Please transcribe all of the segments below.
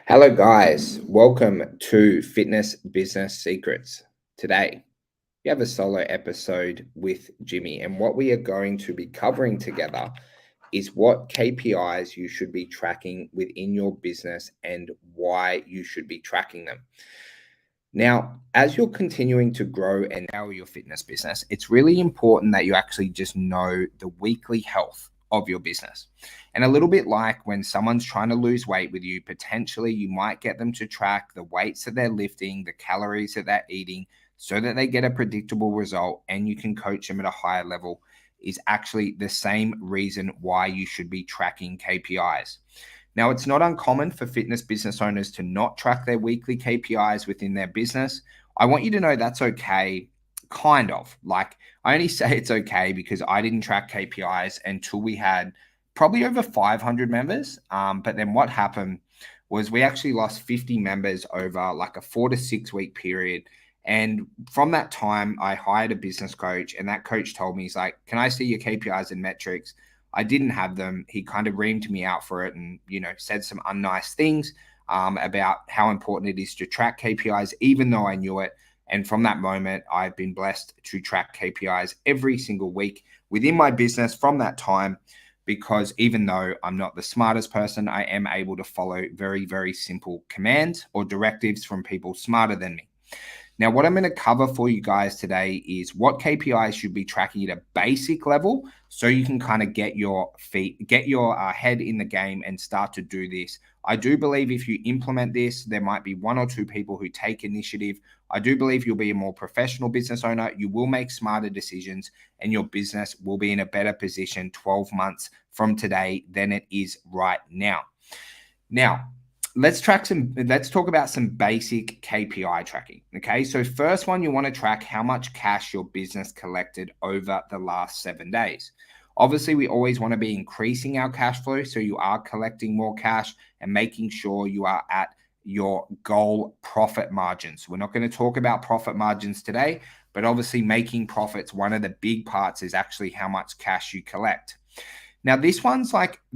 Hello, guys. Welcome to Fitness Business Secrets. Today, we have a solo episode with Jimmy, and what we are going to be covering together is what KPIs you should be tracking within your business and why you should be tracking them. Now, as you're continuing to grow and scale your fitness business, it's really important that you actually just know the weekly health of your business. And a little bit like when someone's trying to lose weight with you, potentially you might get them to track the weights that they're lifting, the calories that they're eating, so that they get a predictable result and you can coach them at a higher level, is actually the same reason why you should be tracking KPIs. Now, it's not uncommon for fitness business owners to not track their weekly KPIs within their business. I want you to know that's okay, kind of. Like, I only say it's okay because I didn't track KPIs until we had probably over 500 members. But then what happened was we actually lost 50 members over like a 4 to 6 week period. And from that time, I hired a business coach, and that coach told me, he's like, can I see your KPIs and metrics? I didn't have them. He kind of reamed me out for it and, said some unnice things about how important it is to track KPIs, even though I knew it. And from that moment, I've been blessed to track KPIs every single week within my business from that time, because even though I'm not the smartest person, I am able to follow very, very simple commands or directives from people smarter than me. Now, what I'm going to cover for you guys today is what KPIs should be tracking at a basic level so you can kind of get your head in the game and start to do this. I do believe if you implement this, there might be one or two people who take initiative. I do believe you'll be a more professional business owner. You will make smarter decisions and your business will be in a better position 12 months from today than it is right now. Now, let's talk about some basic KPI tracking. Okay. So first one, you want to track how much cash your business collected over the last 7 days. Obviously, we always want to be increasing our cash flow. So you are collecting more cash and making sure you are at your goal profit margins. We're not going to talk about profit margins today, but obviously making profits, one of the big parts is actually how much cash you collect. Now, the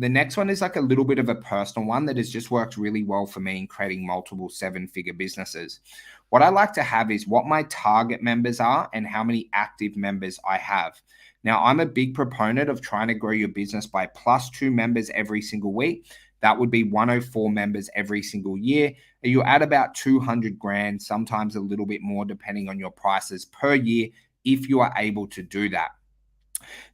next one is like a little bit of a personal one that has just worked really well for me in creating multiple 7-figure businesses. What I like to have is what my target members are and how many active members I have. Now, I'm a big proponent of trying to grow your business by +2 members every single week. That would be 104 members every single year. You're at about 200 grand, sometimes a little bit more depending on your prices per year, if you are able to do that.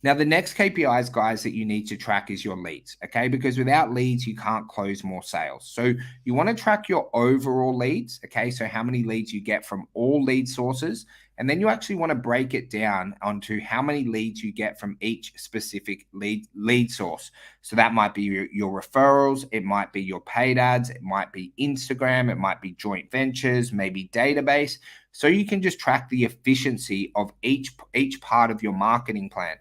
Now, the next KPIs, guys, that you need to track is your leads, okay? Because without leads, you can't close more sales. So you want to track your overall leads, okay? So how many leads you get from all lead sources. And then you actually want to break it down onto how many leads you get from each specific lead source. So that might be your referrals, it might be your paid ads, it might be Instagram, it might be joint ventures, maybe database. So you can just track the efficiency of each part of your marketing plan.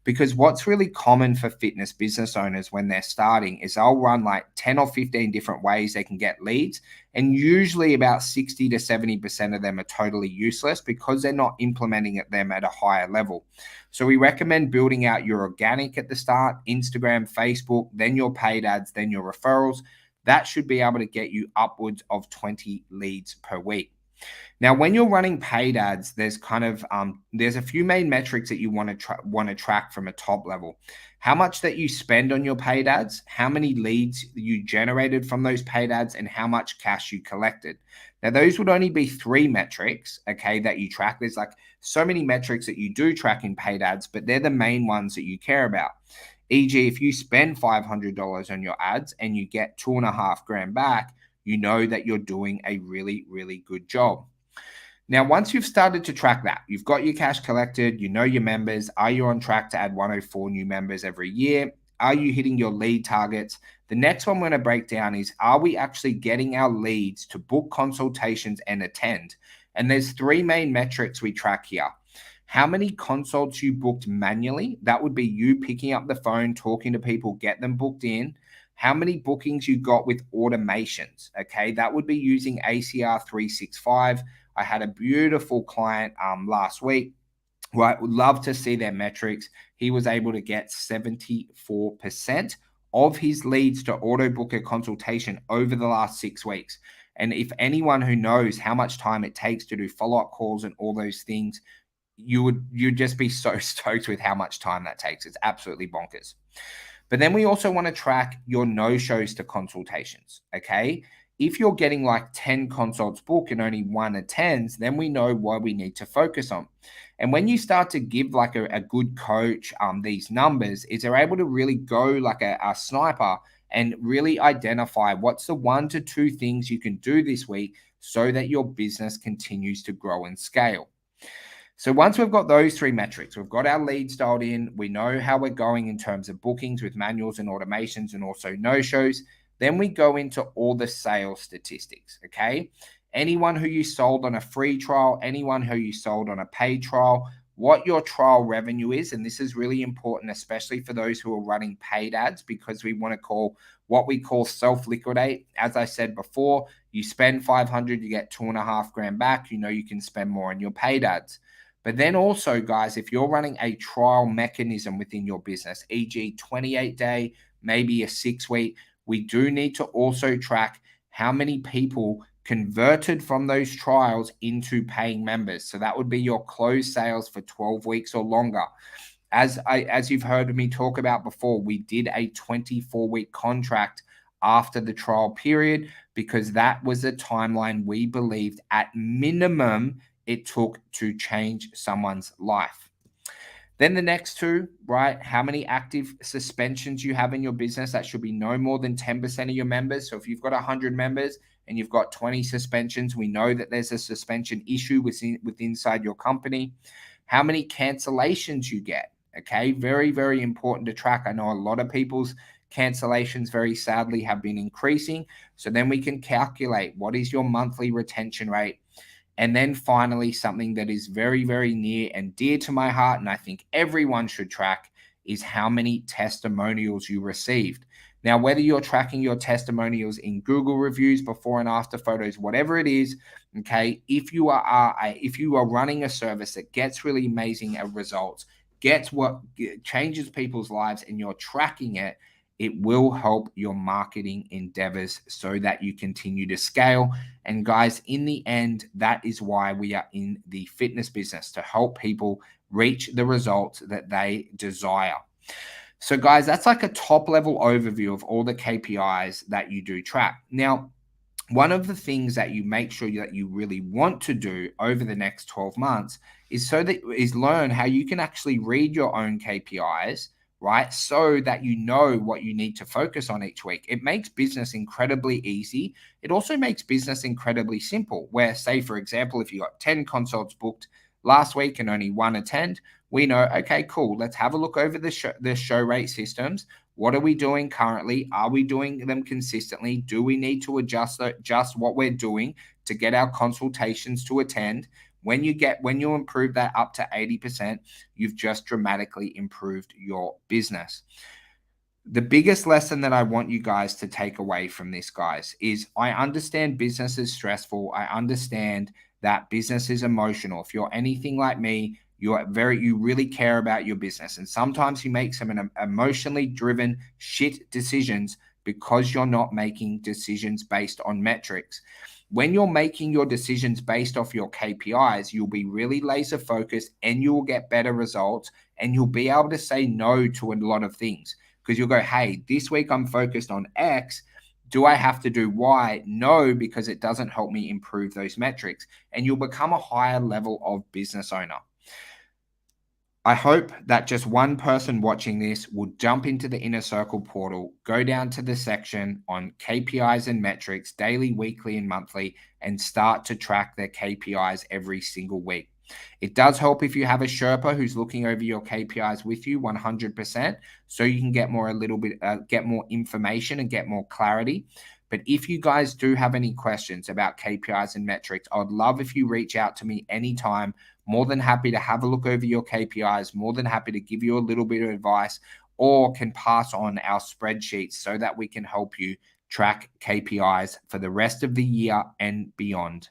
Because what's really common for fitness business owners when they're starting is they'll run like 10 or 15 different ways they can get leads. And usually about 60 to 70% of them are totally useless because they're not implementing them at a higher level. So we recommend building out your organic at the start, Instagram, Facebook, then your paid ads, then your referrals. That should be able to get you upwards of 20 leads per week. Now, when you're running paid ads, there's a few main metrics that you want to track from a top level. How much that you spend on your paid ads, how many leads you generated from those paid ads, and how much cash you collected. Now, those would only be 3 metrics, okay, that you track. There's like so many metrics that you do track in paid ads, but they're the main ones that you care about. E.g., if you spend $500 on your ads and you get 2.5 grand back, you know that you're doing a really, really good job. Now, once you've started to track that, you've got your cash collected, you know your members, are you on track to add 104 new members every year? Are you hitting your lead targets? The next one we're going to break down is, are we actually getting our leads to book consultations and attend? And there's 3 main metrics we track here. How many consults you booked manually? That would be you picking up the phone, talking to people, get them booked in. How many bookings you got with automations? Okay, that would be using ACR 365. I had a beautiful client last week who I would love to see their metrics. He was able to get 74% of his leads to auto book a consultation over the last 6 weeks. And if anyone who knows how much time it takes to do follow-up calls and all those things, you'd just be so stoked with how much time that takes. It's absolutely bonkers. But then we also want to track your no-shows to consultations, okay? If you're getting like 10 consults booked and only one attends, then we know what we need to focus on. And when you start to give like a good coach these numbers, is they're able to really go like a sniper and really identify what's the 1 to 2 things you can do this week so that your business continues to grow and scale. So once we've got those 3 metrics, we've got our leads dialed in, we know how we're going in terms of bookings with manuals and automations and also no-shows, then we go into all the sales statistics, okay? Anyone who you sold on a free trial, anyone who you sold on a paid trial, what your trial revenue is, and this is really important, especially for those who are running paid ads, because we want to call what we call self-liquidate. As I said before, you spend 500, you get 2.5 grand back. You know you can spend more on your paid ads. But then also, guys, if you're running a trial mechanism within your business, e.g., 28-day, maybe a 6-week, we do need to also track how many people converted from those trials into paying members. So that would be your closed sales for 12 weeks or longer. As you've heard me talk about before, we did a 24-week contract after the trial period because that was the timeline we believed at minimum it took to change someone's life. Then the next 2, right? How many active suspensions you have in your business? That should be no more than 10% of your members. So if you've got 100 members and you've got 20 suspensions, we know that there's a suspension issue within inside your company. How many cancellations you get? Okay, very, very important to track. I know a lot of people's cancellations very sadly have been increasing. So then we can calculate what is your monthly retention rate. And then finally, something that is very, very near and dear to my heart, and I think everyone should track, is how many testimonials you received. Now, whether you're tracking your testimonials in Google reviews, before and after photos, whatever it is, okay, if you are running a service that gets really amazing results, changes people's lives, and you're tracking it, it will help your marketing endeavors so that you continue to scale. And guys, in the end, that is why we are in the fitness business, to help people reach the results that they desire. So guys, that's like a top level overview of all the KPIs that you do track. Now, one of the things that you make sure that you really want to do over the next 12 months is learn how you can actually read your own KPIs, right? So that you know what you need to focus on each week. It makes business incredibly easy. It also makes business incredibly simple, where, say, for example, if you got 10 consults booked last week and only 1 attend, we know, okay, cool, let's have a look over the show rate systems. What are we doing currently? Are we doing them consistently? Do we need to adjust what we're doing to get our consultations to attend? When you improve that up to 80%, you've just dramatically improved your business. The biggest lesson that I want you guys to take away from this, guys, is I understand business is stressful. I understand that business is emotional. If you're anything like me, you really care about your business. And sometimes you make some emotionally driven shit decisions because you're not making decisions based on metrics. When you're making your decisions based off your KPIs, you'll be really laser focused and you will get better results, and you'll be able to say no to a lot of things because you'll go, hey, this week I'm focused on X. Do I have to do Y? No, because it doesn't help me improve those metrics. And you'll become a higher level of business owner. I hope that just one person watching this will jump into the Inner Circle portal, go down to the section on KPIs and metrics, daily, weekly, and monthly, and start to track their KPIs every single week. It does help if you have a Sherpa who's looking over your KPIs with you 100%, so you can get more information and get more clarity. But if you guys do have any questions about KPIs and metrics, I'd love if you reach out to me anytime. More than happy to have a look over your KPIs, more than happy to give you a little bit of advice, or can pass on our spreadsheets so that we can help you track KPIs for the rest of the year and beyond.